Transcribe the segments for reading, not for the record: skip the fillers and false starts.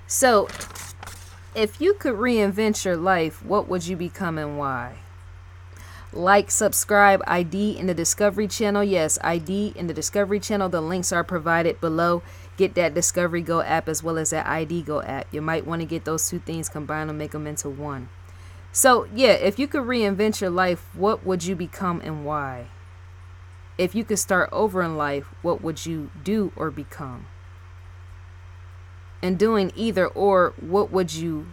So, if you could reinvent your life, what would you become and why? Like, subscribe, ID in the Discovery channel. Yes, ID in the Discovery channel. The links are provided below. Get that Discovery Go app as well as that ID Go app. You might want to get those two things, combine them, make them into one. So, yeah, if you could reinvent your life, what would you become and why? If you could start over in life, what would you do or become? And doing either or, who would you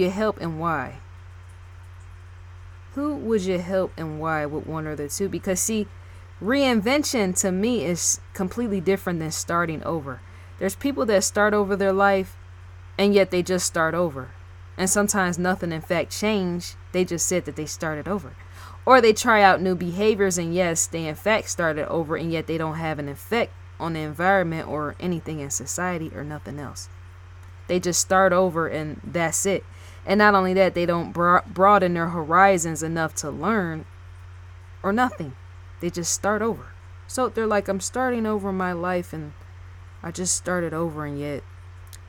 help and why? Who would you help and why with one or the two? Because see, reinvention to me is completely different than starting over. There's people that start over their life and yet they just start over. And sometimes nothing in fact changed. They just said that they started over. Or they try out new behaviors and yes, they in fact started over and yet they don't have an effect on the environment or anything in society or nothing else. They just start over and that's it. And not only that, they don't broaden their horizons enough to learn or nothing. They just start over. So they're like, I'm starting over my life and I just started over and yet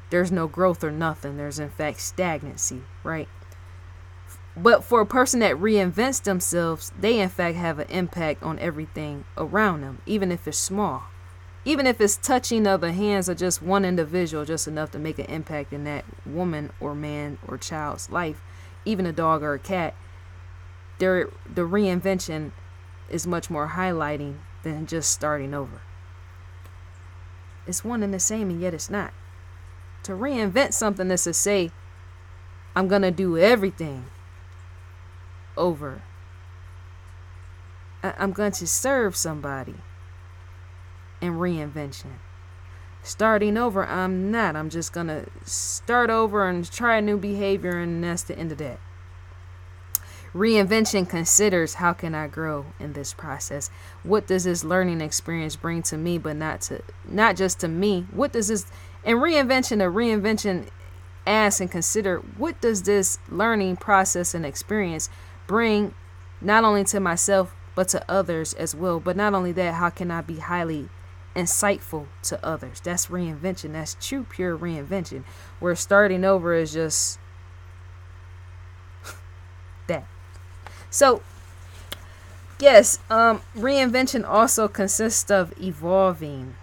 there's no growth or nothing. There's in fact stagnancy, right? But for a person that reinvents themselves, they in fact have an impact on everything around them, even if it's small. Even if it's touching of the hands of just one individual, just enough to make an impact in that woman or man or child's life, even a dog or a cat, the reinvention is much more highlighting than just starting over. It's one and the same, and yet it's not. To reinvent something is to say, I'm going to do everything over. I'm going to serve somebody. And reinvention. Starting over, I'm not. I'm just going to start over and try a new behavior, and that's the end of that. Reinvention considers, how can I grow in this process? What does this learning experience bring to me, but not just to me? What does this, in reinvention asks and consider, what does this learning process and experience bring not only to myself, but to others as well? But not only that, how can I be highly insightful to others? That's reinvention. That's true, pure reinvention. Where starting over is just that. So, yes, reinvention also consists of evolving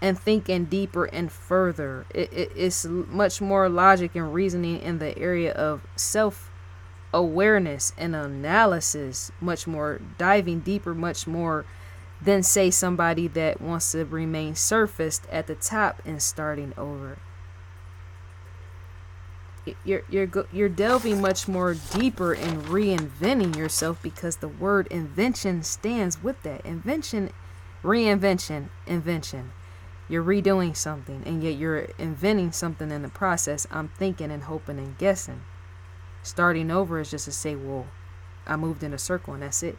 and thinking deeper and further. It's much more logic and reasoning in the area of self-awareness and analysis, much more diving deeper, much more than say somebody that wants to remain surfaced at the top and starting over. You're delving much more deeper in reinventing yourself, because the word invention stands with that. Invention, reinvention, invention. You're redoing something, and yet you're inventing something in the process. I'm thinking and hoping and guessing. Starting over is just to say, well, I moved in a circle and that's it.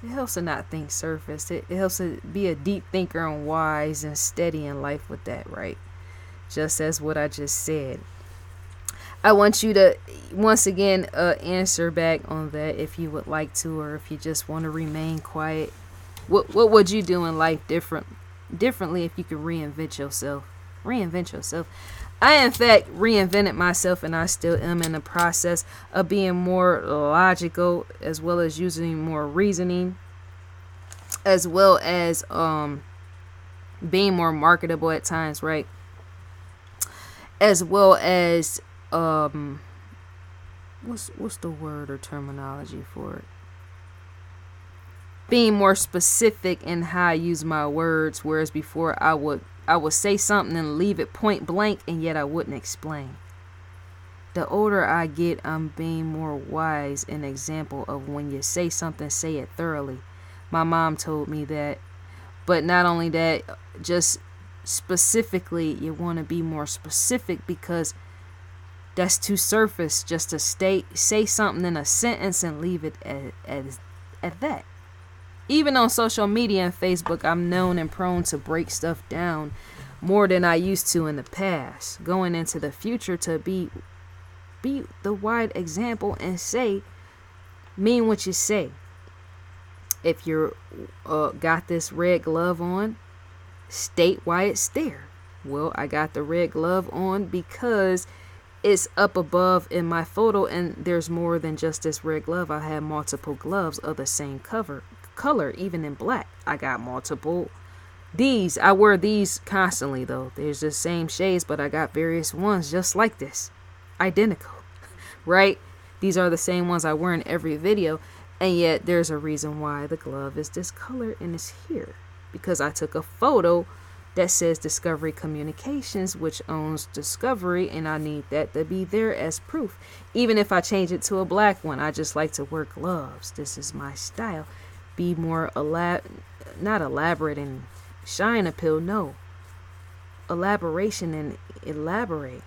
It helps to not think surface. It helps to be a deep thinker and wise and steady in life with that, right? Just as what I just said. I want you to, once again, answer back on that if you would like to, or if you just want to remain quiet. What would you do in life differently if you could reinvent yourself? Reinvent yourself. I, in fact, reinvented myself, and I still am in the process of being more logical, as well as using more reasoning, as well as being more marketable at times, right? As well as what's the word or terminology for it? Being more specific in how I use my words, whereas before I would say something and leave it point blank, and yet I wouldn't explain. The older I get, I'm being more wise. An example of when you say something, say it thoroughly. My mom told me that. But not only that, just specifically, you want to be more specific, because that's too surface just to say something in a sentence and leave it at that. Even on social media and Facebook, I'm known and prone to break stuff down more than I used to in the past. Going into the future, to be the wide example and mean what you say. If you're got this red glove on, State why it's there. Well, I got the red glove on because it's up above in my photo, and there's more than just this red glove. I have multiple gloves of the same color, even in black. I got multiple. I wear these constantly though. There's the same shades, but I got various ones just like this. Identical, right? These are the same ones I wear in every video, and yet there's a reason why the glove is this color and it's here. Because I took a photo that says Discovery Communications, which owns Discovery, and I need that to be there as proof. Even if I change it to a black one, I just like to wear gloves. This is my style. Be more not elaborate and shine appeal, no. Elaboration and elaborate.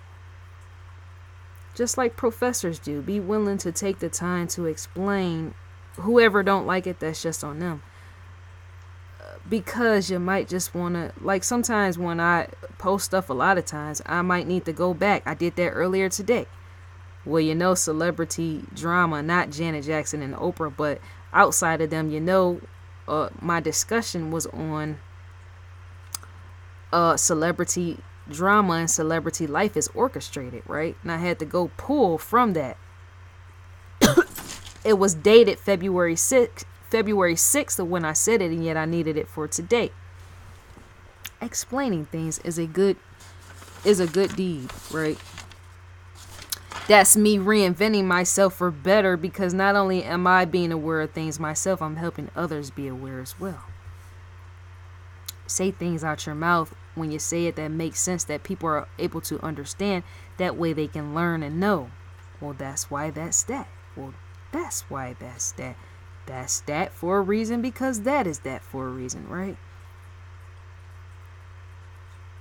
Just like professors do. Be willing to take the time to explain. Whoever don't like it, that's just on them. Because you might just want to, like sometimes when I post stuff, a lot of times I might need to go back. I did that earlier today. Well, you know, celebrity drama, not Janet Jackson and Oprah, but outside of them, you know, my discussion was on celebrity drama and celebrity life is orchestrated, right? And I had to go pull from that. It was dated February 6th of when I said it, and yet I needed it for today. Explaining things is a good deed, right? That's me reinventing myself for better, because not only am I being aware of things myself, I'm helping others be aware as well. Say things out your mouth when you say it that makes sense, that people are able to understand. That way they can learn and know. Well, that's why that's that. Well, that's why that's that. That's that for a reason, because that is that for a reason, right?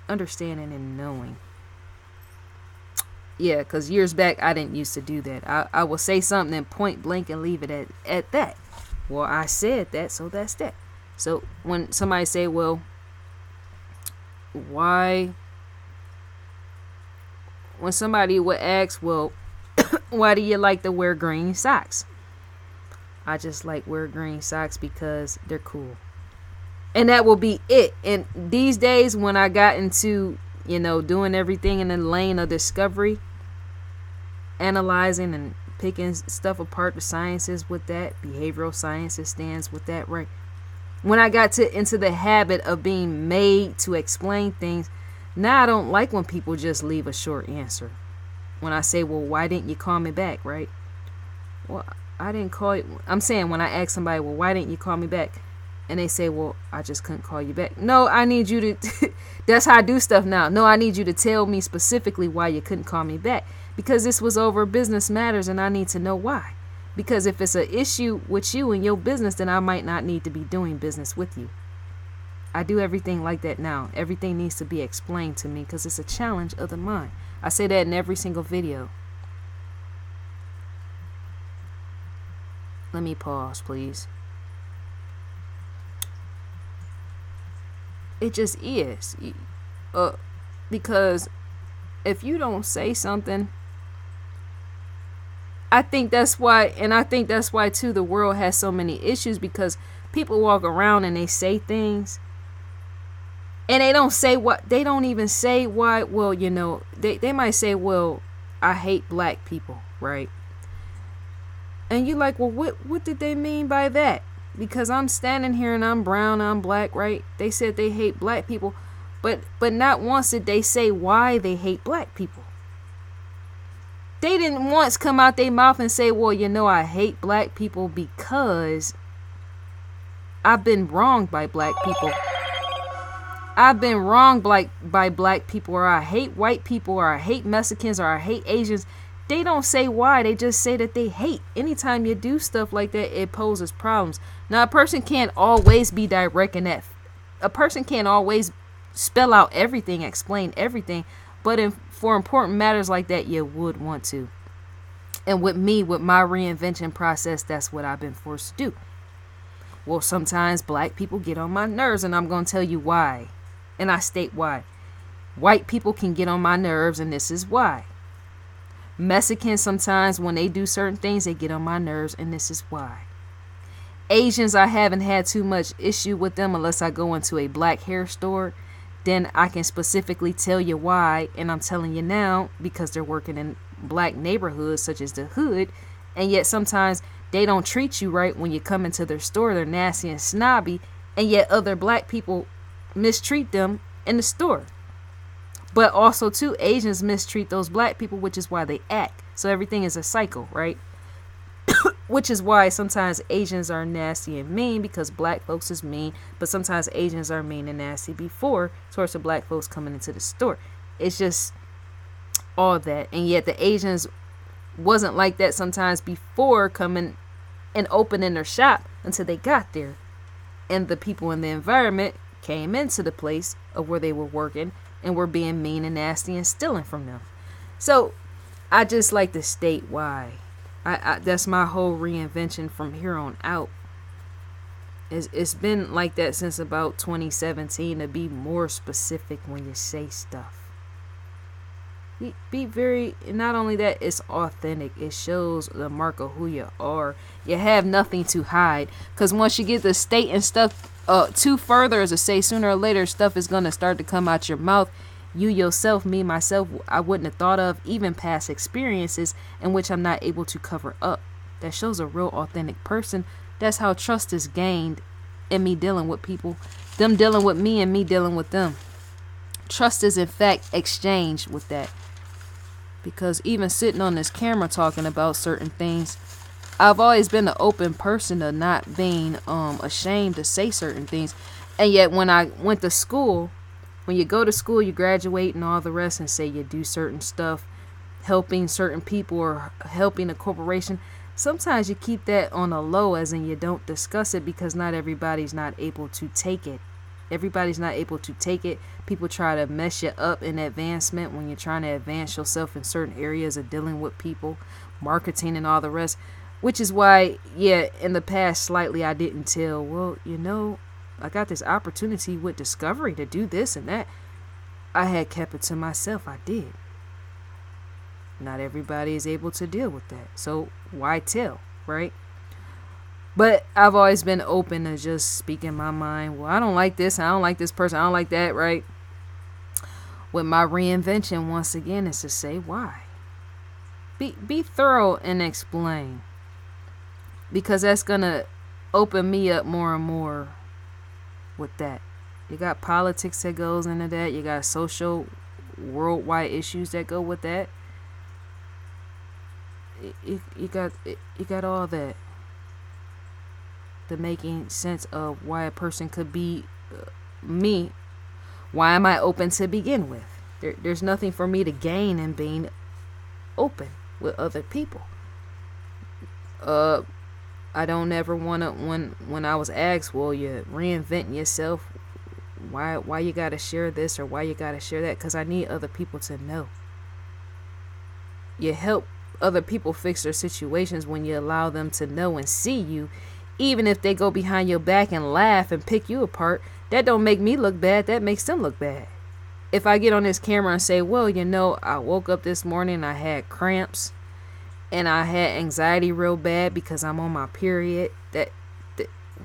Understanding and knowing. Yeah, because years back, I didn't used to do that. I will say something and point blank and leave it at that. Well, I said that, so that's that. So when somebody say, well, why? When somebody would ask, well, why do you like to wear green socks? I just like wear green socks because they're cool. And that will be it. And these days when I got into, you know, doing everything in the lane of discovery, analyzing and picking stuff apart, the sciences with that, behavioral sciences stands with that, right? When I got into the habit of being made to explain things, now I don't like when people just leave a short answer. When I say, well, why didn't you call me back, right? Well, I didn't call you. I'm saying when I ask somebody, well, why didn't you call me back? And they say, well, I just couldn't call you back. No, I need you to, that's how I do stuff now. No, I need you to tell me specifically why you couldn't call me back. Because this was over business matters and I need to know why. Because if it's an issue with you and your business, then I might not need to be doing business with you. I do everything like that now. Everything needs to be explained to me because it's a challenge of the mind. I say that in every single video. Let me pause, please. It just is. Because if you don't say something, I think that's why too the world has so many issues, because people walk around and they say things and they don't say what, they don't even say why. Well, you know, they might say, well, I hate black people, right? And you're like, well, what did they mean by that? Because I'm standing here and I'm brown, I'm black, right? They said they hate black people, but not once did they say why they hate black people. They didn't once come out their mouth and say, well, you know, I hate black people because I've been wronged by black people. I've been wronged by black people, or I hate white people, or I hate Mexicans, or I hate Asians. They don't say why. They just say that they hate. Anytime you do stuff like that, it poses problems. Now, a person can't always be direct in that. A person can't always spell out everything, explain everything. But for important matters like that, you would want to. And with me, with my reinvention process, that's what I've been forced to do. Well, sometimes black people get on my nerves, and I'm going to tell you why. And I state why. White people can get on my nerves, and this is why. Mexicans, sometimes when they do certain things, they get on my nerves, and this is why. Asians, I haven't had too much issue with them unless I go into a black hair store. then I can specifically tell you why. And I'm telling you now because they're working in black neighborhoods such as the hood. And yet sometimes they don't treat you right when you come into their store. They're nasty and snobby. And yet other black people mistreat them in the store. But also, too, Asians mistreat those black people, which is why they act. So everything is a cycle, right? Which is why sometimes Asians are nasty and mean because black folks is mean. But sometimes Asians are mean and nasty before towards the black folks coming into the store. It's just all that. And yet the Asians wasn't like that sometimes before coming and opening their shop until they got there. And the people in the environment came into the place of where they were working and were being mean and nasty and stealing from them. So I just like to state why. I that's my whole reinvention from here on out. It's been like that since about 2017 to be more specific when you say stuff. Be very, not only that, it's authentic. It shows the mark of who you are. You have nothing to hide. Because once you get to stating stuff too further, as I say, sooner or later, stuff is going to start to come out your mouth. You yourself, me, myself, I wouldn't have thought of, even past experiences in which I'm not able to cover up. That shows a real authentic person. That's how trust is gained in me dealing with people. Them dealing with me and me dealing with them. Trust is in fact exchanged with that. Because even sitting on this camera talking about certain things, I've always been an open person of not being ashamed to say certain things. And yet when I went to school, when you go to school, you graduate and all the rest and say you do certain stuff, helping certain people or helping a corporation. Sometimes you keep that on a low, as in you don't discuss it because not everybody's not able to take it. Everybody's not able to take it. People try to mess you up in advancement when you're trying to advance yourself in certain areas of dealing with people, marketing and all the rest. Which is why, yeah, in the past slightly I didn't tell, well, you know, I got this opportunity with Discovery to do this and that. I had kept it to myself. I did. Not everybody is able to deal with that. So why tell, right? But I've always been open to just speaking my mind. Well, I don't like this. I don't like this person. I don't like that, right? With my reinvention, once again, is to say why. Be thorough and explain. Because that's going to open me up more and more with that. You got politics that goes into that. You got social worldwide issues that go with that. You got all that. The making sense of why a person could be me. Why am I open to begin with? There's nothing for me to gain in being open with other people. I don't ever want to, when I was asked, well, you reinvent yourself, why you got to share this or why you got to share that? Because I need other people to know. You help other people fix their situations when you allow them to know and see you. Even if they go behind your back and laugh and pick you apart, that don't make me look bad. That makes them look bad. If I get on this camera and say, well, you know, I woke up this morning, I had cramps and I had anxiety real bad because I'm on my period. That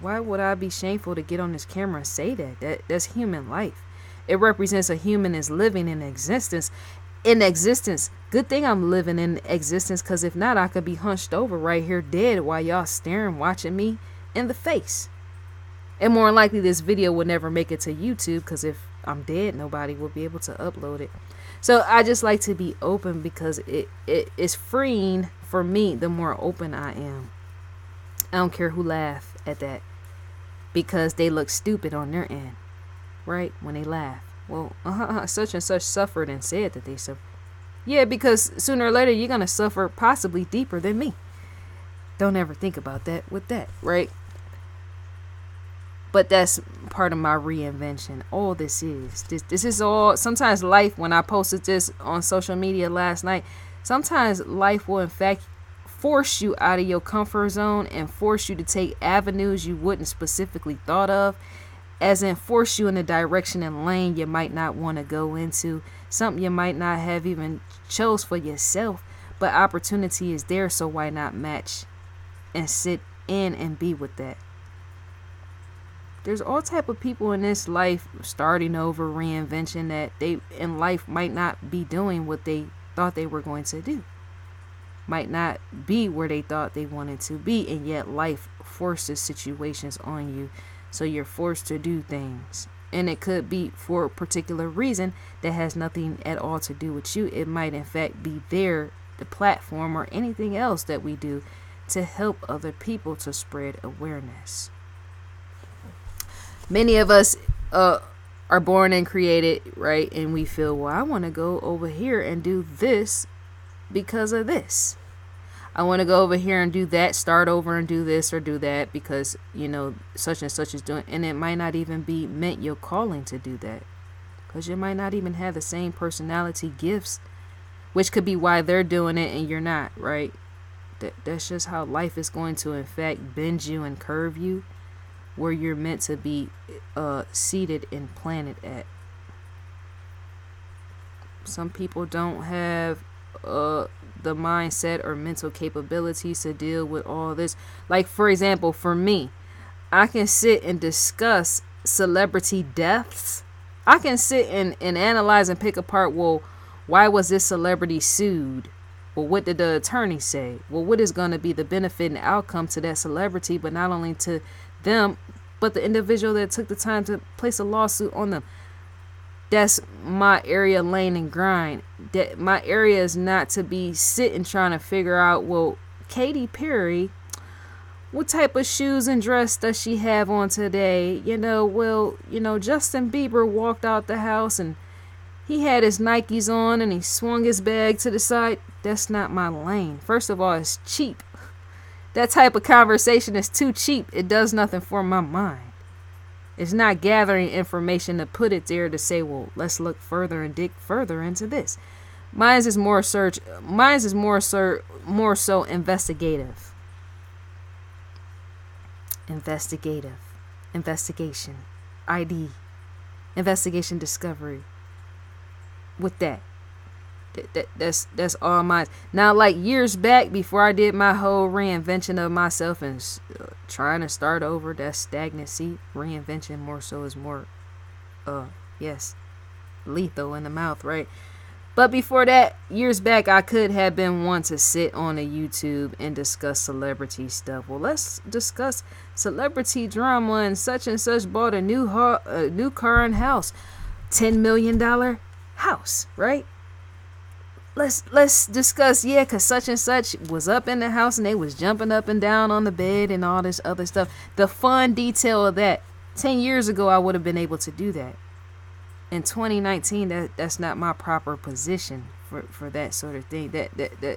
why would I be shameful to get on this camera and say that? That's human life. It represents a human is living in existence. Good thing I'm living in existence, because if not, I could be hunched over right here dead while y'all staring, watching me in the face. And more likely this video will never make it to YouTube, because if I'm dead, nobody will be able to upload it. So I just like to be open because it is freeing for me the more open I am. I don't care who laugh at that, because they look stupid on their end, right? When they laugh. Well, such and such suffered and said that they suffered. Yeah, because sooner or later you're going to suffer possibly deeper than me. Don't ever think about that with that, right? But that's part of my reinvention. All this is all, sometimes life, when I posted this on social media last night, sometimes life will in fact force you out of your comfort zone and force you to take avenues you wouldn't specifically thought of. As in force you in a direction and lane you might not want to go into. Something you might not have even chose for yourself. But opportunity is there, so why not match and sit in and be with that? There's all type of people in this life starting over, reinvention, that they in life might not be doing what they thought they were going to do. Might not be where they thought they wanted to be, and yet life forces situations on you. So you're forced to do things. And it could be for a particular reason that has nothing at all to do with you. It might in fact be the platform or anything else that we do to help other people to spread awareness. Many of us are born and created, right? And we feel, well, I want to go over here and do this because of this. I want to go over here and do that, start over and do this or do that because, such and such is doing. And it might not even be meant your calling to do that, because you might not even have the same personality gifts, which could be why they're doing it and you're not, right? That's just how life is going to, in fact, bend you and curve you where you're meant to be seated and planted at. Some people don't have the mindset or mental capabilities to deal with all this. Like, for example, for me, I can sit and discuss celebrity deaths. I can sit and analyze and pick apart, well, why was this celebrity sued? Well, what did the attorney say? Well, what is going to be the benefit and outcome to that celebrity, but not only to them, but the individual that took the time to place a lawsuit on them. That's my area, lane and grind. That my area is not to be sitting trying to figure out, well, Katy Perry, what type of shoes and dress does she have on today? Justin Bieber walked out the house and he had his Nikes on and he swung his bag to the side. That's not my lane. First of all, it's cheap. That type of conversation is too cheap. It does nothing for my mind. It's not gathering information to put it there to say, well, let's look further and dig further into this. Mine is more so investigative. Investigation, ID, investigation, discovery. With that's all mine. Now, like years back, before I did my whole reinvention of myself and trying to start over, that's stagnancy. Reinvention more so is more, lethal in the mouth, right? But before that, years back, I could have been one to sit on a YouTube and discuss celebrity stuff. Well, let's discuss celebrity drama, and such bought a new car and house, $10 million house, right? Let's discuss, because such and such was up in the house and they was jumping up and down on the bed and all this other stuff. The fun detail of that. 10 years ago, I would have been able to do that. In 2019, that's not my proper position for that sort of thing.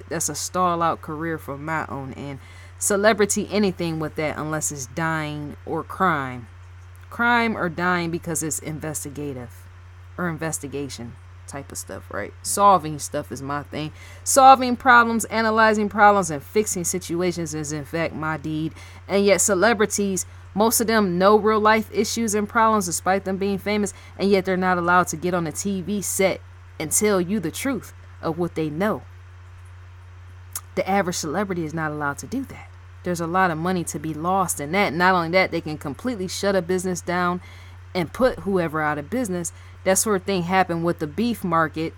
That's a stall out career for my own end. Celebrity, anything with that, unless it's dying or crime or dying because it's investigative or investigation type of stuff, right? Solving stuff is my thing. Solving problems, analyzing problems, and fixing situations is in fact my deed. And yet celebrities, most of them know real life issues and problems despite them being famous, and yet they're not allowed to get on a TV set and tell you the truth of what they know. The average celebrity is not allowed to do that. There's a lot of money to be lost in that. Not only that, they can completely shut a business down and put whoever out of business. That sort of thing happened with the beef market.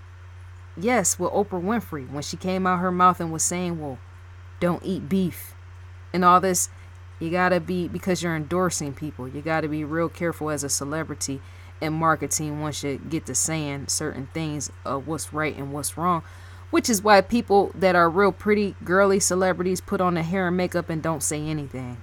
Yes, with Oprah Winfrey, when she came out her mouth and was saying, well, don't eat beef and all this. You gotta be, because you're endorsing people, you gotta be real careful as a celebrity in marketing once you get to saying certain things of what's right and what's wrong. Which is why people that are real pretty girly celebrities put on their hair and makeup and don't say anything.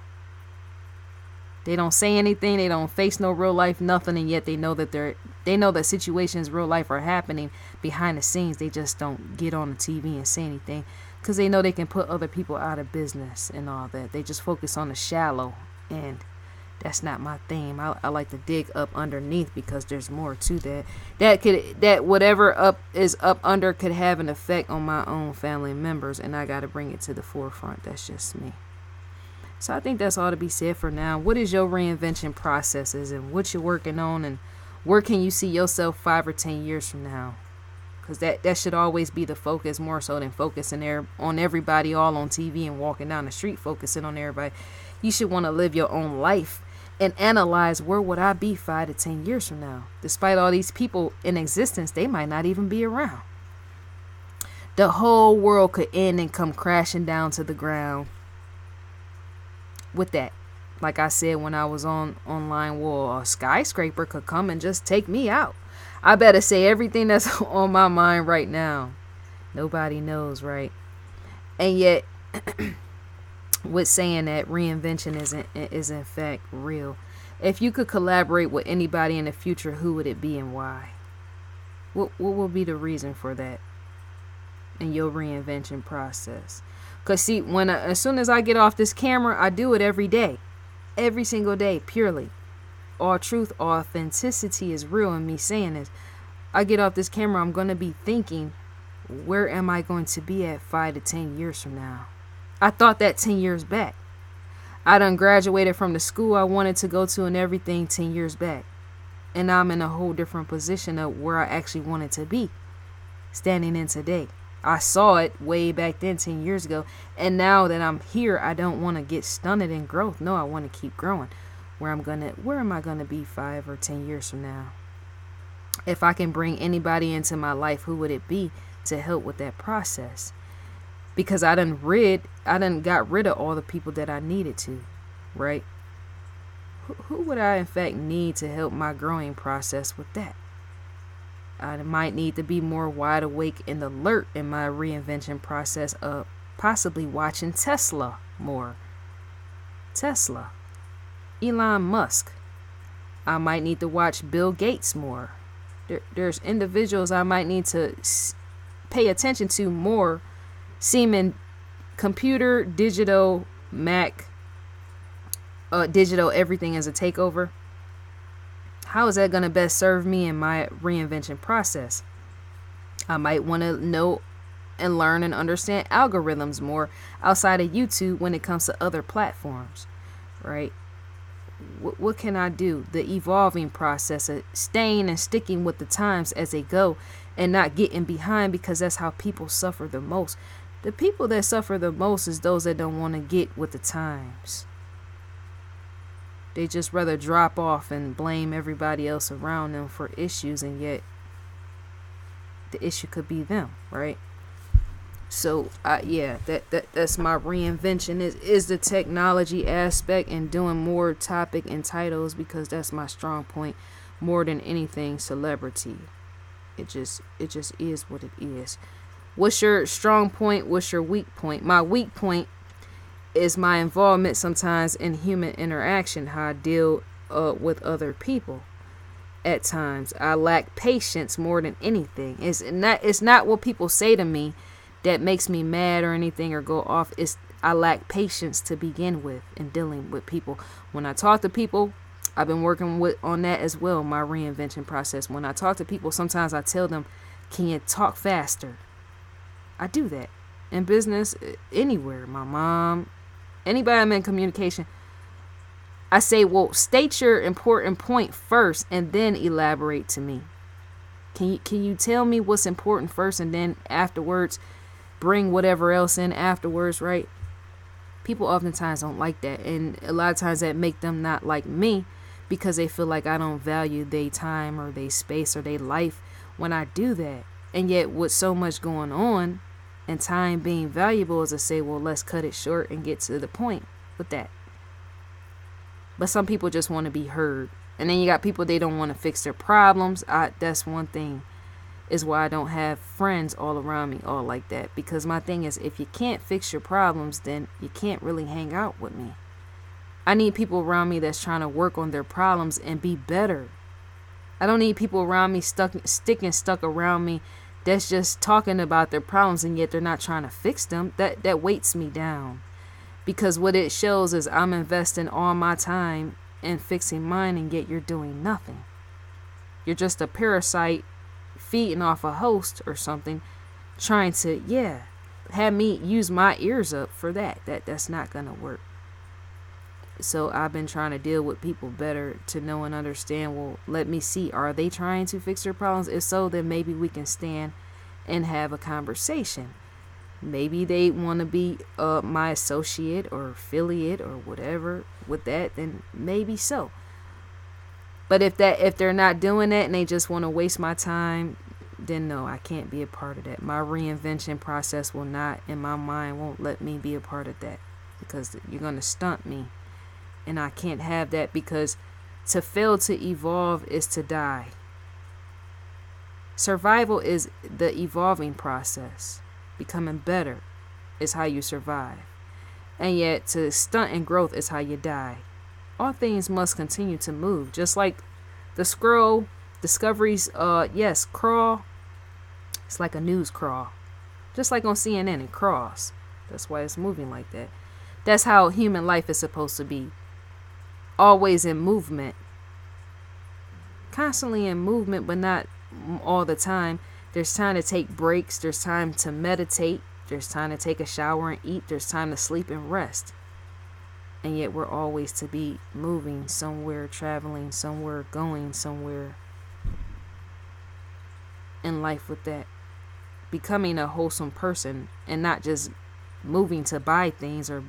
They don't say anything. They don't face no real life nothing, and yet they know that situations real life are happening behind the scenes. They just don't get on the TV and say anything because they know they can put other people out of business and all that. They just focus on the shallow, and that's not my theme. I like to dig up underneath because there's more to that. That whatever is up under could have an effect on my own family members, and I got to bring it to the forefront. That's just me. So I think that's all to be said for now. What is your reinvention processes and what you're working on, and where can you see yourself 5 or 10 years from now? Because that should always be the focus, more so than focusing on everybody all on TV and walking down the street focusing on everybody. You should want to live your own life and analyze where would I be 5 to 10 years from now. Despite all these people in existence, they might not even be around. The whole world could end and come crashing down to the ground with that. Like I said when I was on Online Wall, a skyscraper could come and just take me out. I better say everything that's on my mind right now. Nobody knows, right? And yet, with saying that reinvention is in fact real. If you could collaborate with anybody in the future, who would it be and why? What would be the reason for that in your reinvention process? Because see, as soon as I get off this camera, I do it every day. Every single day, purely. All truth, authenticity is real in me saying this. I get off this camera, I'm going to be thinking, where am I going to be at 5 to 10 years from now? I thought that 10 years back. I done graduated from the school I wanted to go to and everything 10 years back. And I'm in a whole different position of where I actually wanted to be, standing in today. I saw it way back then 10 years ago. And now that I'm here, I don't want to get stunted in growth. No, I want to keep growing. Where am I going to be 5 or 10 years from now? If I can bring anybody into my life, who would it be to help with that process? Because I done got rid of all the people that I needed to, right? Who would I in fact need to help my growing process with that? I might need to be more wide awake and alert in my reinvention process of possibly watching Tesla more. Tesla. Elon Musk. I might need to watch Bill Gates more. There's individuals I might need to pay attention to more, seeming computer, digital, Mac, digital, everything as a takeover. How is that going to best serve me in my reinvention process? I might want to know and learn and understand algorithms more outside of YouTube when it comes to other platforms, right? What can I do? The evolving process of staying and sticking with the times as they go and not getting behind, because that's how people suffer the most. The people that suffer the most is those that don't want to get with the times. They just rather drop off and blame everybody else around them for issues, and yet the issue could be them, right? So that's my reinvention is the technology aspect and doing more topic and titles, because that's my strong point more than anything celebrity. It just is what it is. What's your strong point? What's your weak point? My weak point is my involvement sometimes in human interaction, how I deal with other people. At times I lack patience more than anything. It's not what people say to me that makes me mad or anything or go off. I lack patience to begin with in dealing with people. When I talk to people, I've been working on that as well, my reinvention process. When I talk to people, sometimes I tell them, can you talk faster? I do that in business, anywhere. My mom, anybody I'm in communication, I say, well, state your important point first and then elaborate to me. Can you tell me what's important first and then afterwards bring whatever else in afterwards, right? People oftentimes don't like that, and a lot of times that make them not like me because they feel like I don't value their time or their space or their life when I do that. And yet with so much going on and time being valuable, as I say, well, let's cut it short and get to the point with that. But some people just want to be heard. And then you got people, they don't want to fix their problems. That's one thing is why I don't have friends all around me all like that. Because my thing is, if you can't fix your problems, then you can't really hang out with me. I need people around me that's trying to work on their problems and be better. I don't need people around me stuck around me that's just talking about their problems and yet they're not trying to fix them. That weights me down. Because what it shows is I'm investing all my time in fixing mine, and yet you're doing nothing. You're just a parasite feeding off a host or something, trying to, have me use my ears up for that. That's not going to work. So I've been trying to deal with people better to know and understand, well, let me see, are they trying to fix their problems? If so, then maybe we can stand and have a conversation. Maybe they want to be my associate or affiliate or whatever. with that, then maybe so. But if they're not doing that and they just want to waste my time, then no, I can't be a part of that. My reinvention process will not, in my mind, won't let me be a part of that, because you're going to stunt me. And I can't have that, because to fail to evolve is to die. Survival is the evolving process. Becoming better is how you survive. And yet to stunt in growth is how you die. All things must continue to move. Just like the squirrel discoveries, crawl. It's like a news crawl. Just like on CNN, it crawls. That's why it's moving like that. That's how human life is supposed to be. Always in movement. Constantly in movement, but not all the time. There's time to take breaks. There's time to meditate. There's time to take a shower and eat. There's time to sleep and rest. And yet we're always to be moving somewhere, traveling somewhere, going somewhere in life with that. Becoming a wholesome person, and not just moving to buy things or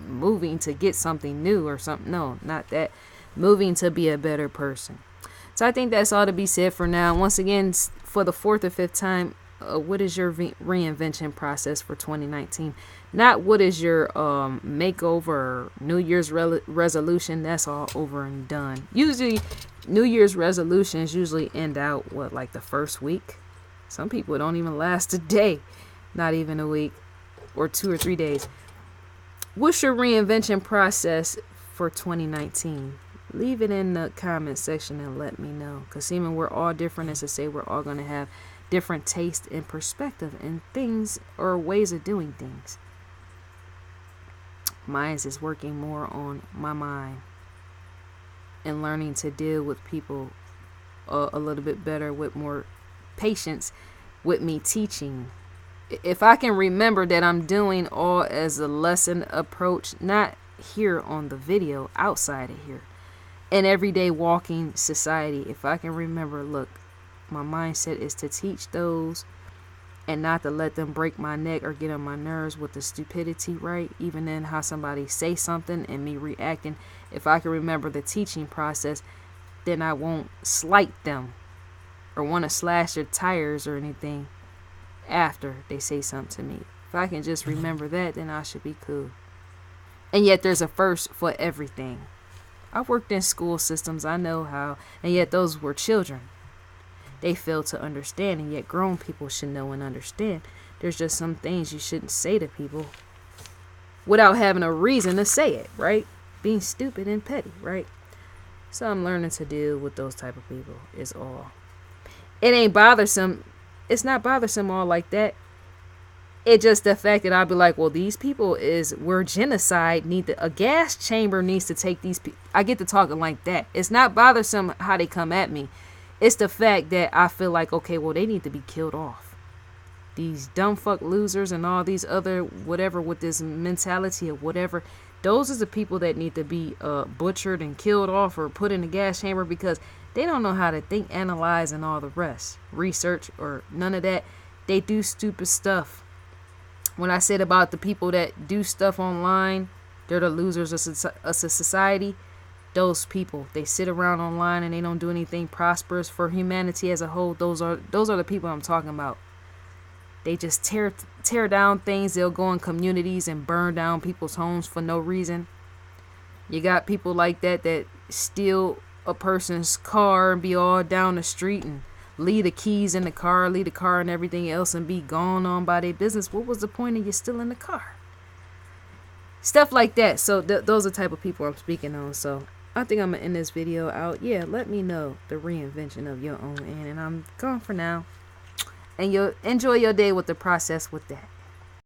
moving to get something new or something. No, not that. Moving to be a better person. So I think that's all to be said for now. Once again, for the fourth or fifth time, what is your reinvention process for 2019? Not what is your makeover or New Year's resolution. That's all over and done. Usually, New Year's resolutions usually end out, like the first week? Some people don't even last a day. Not even a week. Or 2 or 3 days. What's your reinvention process for 2019? Leave it in the comment section and let me know. Because even we're all different, as I say, we're all going to have different taste and perspective and things or ways of doing things. Mine is working more on my mind and learning to deal with people a little bit better, with more patience with me teaching. If I can remember that I'm doing all as a lesson approach, not here on the video, outside of here, in everyday walking society, if I can remember, look, my mindset is to teach those and not to let them break my neck or get on my nerves with the stupidity, right? Even in how somebody say something and me reacting. If I can remember the teaching process, then I won't slight them or want to slash their tires or anything after they say something to me. If I can just remember that, then I should be cool. And yet there's a first for everything. I've worked in school systems. I know how. And yet those were children. They fail to understand. And yet grown people should know and understand. There's just some things you shouldn't say to people without having a reason to say it, right? Being stupid and petty, right? So I'm learning to deal with those type of people is all. It ain't bothersome. It's not bothersome all like that. It just the fact that I'll be like, well, these people where genocide a gas chamber needs to take these people. I get to talking like that. It's not bothersome how they come at me. It's the fact that I feel like, okay, well, they need to be killed off. These dumb fuck losers and all these other whatever with this mentality of whatever. Those are the people that need to be butchered and killed off or put in the gas chamber, because they don't know how to think, analyze, and all the rest. Research or none of that. They do stupid stuff. When I said about the people that do stuff online, they're the losers of society. Those people, they sit around online and they don't do anything prosperous for humanity as a whole. Those are the people I'm talking about. They just tear down things. They'll go in communities and burn down people's homes for no reason. You got people like that steal a person's car and be all down the street and leave the keys in the car, leave the car and everything else and be gone on by their business. What was the point of you still in the car? Stuff like that. So those are the type of people I'm speaking on. So I think I'm going to end this video out. Yeah, let me know the reinvention of your own end. And I'm gone for now. And you'll enjoy your day with the process with that.